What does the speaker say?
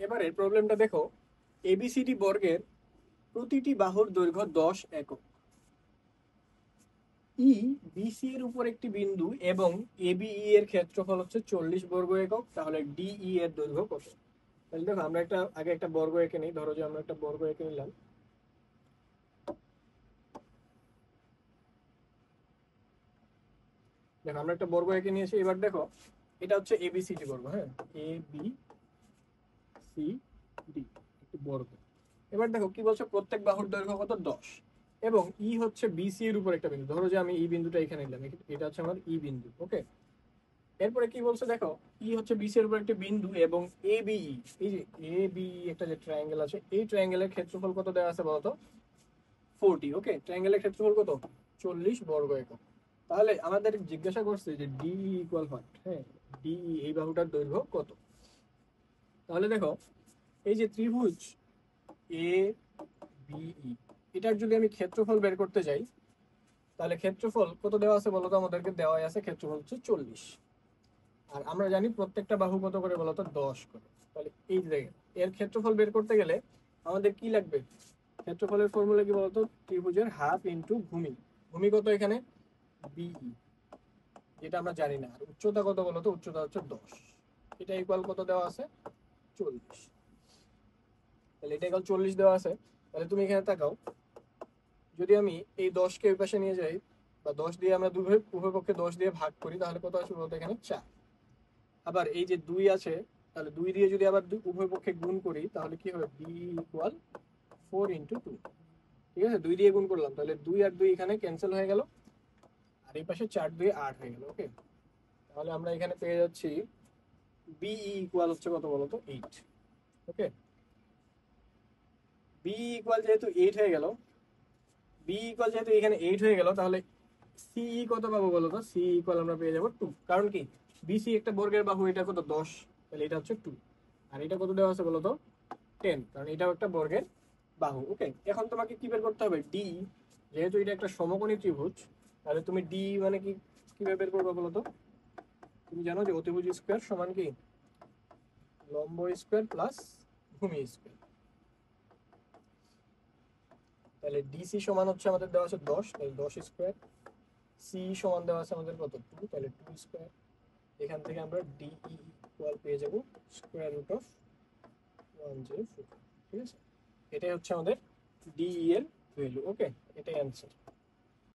এবারে প্রবলেমটা দেখো, এবিসিডি বর্গের প্রতিটি বাহুর দৈর্ঘ্য 10 একক। ই বিসি এর উপর একটি বিন্দু এবং এবিই এর ক্ষেত্রফল হচ্ছে 40 বর্গ একক। তাহলে ডিই এর দৈর্ঘ্য কত? তাহলে দেখো আমরা আগে একটা বর্গ এঁকে নিই। ধরো যে আমরা একটা বর্গ এঁকে নিলাম। দেখো আমরা একটা বর্গ এঁকে নিয়েছি। এবার দেখো এটা হচ্ছে এবিসিডি বর্গ, হ্যাঁ, এ বি সি ডি, একটি বর্গ। এবার দেখো কি বলছে, প্রত্যেক বাহুর দৈর্ঘ্য কত? 10। এবং ই হচ্ছে বিসি এর উপর একটা বিন্দু। ধরো যে আমি ই বিন্দুটা এখানে নিলাম, এটা হচ্ছে আমার ই বিন্দু, ওকে। এরপরে কি বলছে দেখো, ই হচ্ছে বিসি এর উপর একটা বিন্দু এবং এ বিই, এই যে এ বিই একটা যে ট্রায়াঙ্গেল আছে, এই ট্রায়াঙ্গেলের ক্ষেত্রফল কত দেওয়া আছে বলতো? 40। ওকে, ট্রায়াঙ্গেলের ক্ষেত্রফল কত? 40 বর্গ একক। তাহলে আমাদের জিজ্ঞাসা করছে যে ডি ইকুয়াল হোয়াট, হ্যাঁ, ডি এই বাহুটার দৈর্ঘ্য কত? তাহলে দেখো এই যে ত্রিভুজ এ বিই, এটার যদি আমি ক্ষেত্রফল বের করতে যাই, তাহলে ক্ষেত্রফল কত দেওয়া আছে বলতো? আমাদেরকে দেওয়া আছে ক্ষেত্রফল হচ্ছে 40। আর আমরা জানি প্রত্যেকটা বাহু কত করে বলতো? 10 করে। তাহলে এই যে এর ক্ষেত্রফল বের করতে গেলে আমাদের কি লাগবে? ক্ষেত্রফলের ফর্মুলা কি বলতো? ত্রিভুজের হাফ ইন্টু ভূমি। ভূমি কত এখানে? বিই, যেটা আমরা জানি না। আর উচ্চতা কত বলতো? উচ্চতা হচ্ছে 10। এটা ইকুয়াল কত দেওয়া আছে? 40। তাহলে এটা ইকুয়াল 40 দেওয়া আছে। তাহলে তুমি এখানে তাকাও, যদি আমি এই 10কে ওই পাশে নিয়ে যাই, বা 10 দিয়ে আমরা উভয় পক্ষে 10 দিয়ে ভাগ করি, তাহলে কত আসবে বলতো? এখানে 4। আবার এই যে 2 আছে, তাহলে 2 দিয়ে যদি আবার উভয় পক্ষে গুণ করি, তাহলে কি হবে? B equal 4 × 2। ঠিক আছে, 2 দিয়ে গুণ করলাম, তাহলে 2 আর 2 এখানে ক্যান্সেল হয়ে গেল। আর এই পাশে 4 2 8 হয়ে গেল। ওকে, তাহলে আমরা এখানে পেয়ে যাচ্ছি বিই ইকুয়াল হচ্ছে কত বলতো? 8। ওকে, বিই ইকুয়াল যেহেতু 8 হয়ে গেল, বি ইকুয়াল যেহেতু এখানে 8 হয়ে গেল, তাহলে সিই কত পাবো বলতো? সি ইকুয়াল আমরা পেয়ে যাবো 2। কারণ কি, বিসি একটা বর্গের বাহু, এটা কত? 10। তাহলে এটা হচ্ছে 2। আর এটা কত দেওয়া আছে বলতো? 10, কারণ এটাও একটা বর্গের বাহু। ওকে, এখন তোমাকে কি বের করতে হবে? ডি। যেহেতু এটা একটা সমকোণী ত্রিভুজ, তাহলে তুমি ডি মানে কি কিভাবে বের করবে বলতো? তুমি জানো যে অতিভুজ স্কোয়ার সমান কি? লম্ব স্কোয়ার প্লাস ভূমি স্কোয়ার। তাহলে ডিসি সমান হচ্ছে আমাদের দেওয়া আছে 10, তাহলে 10 স্কোয়ার। সি সমান দেওয়া আছে আমাদের কত? 2, তাহলে 2 স্কোয়ার। এখান থেকে আমরা ডিই ইকুয়াল পেয়ে যাব স্কোয়ার রুট অফ 104। ঠিক আছে, এটাই হচ্ছে আমাদের ডিই এর ভ্যালু। ওকে, এটাই অ্যান্সার।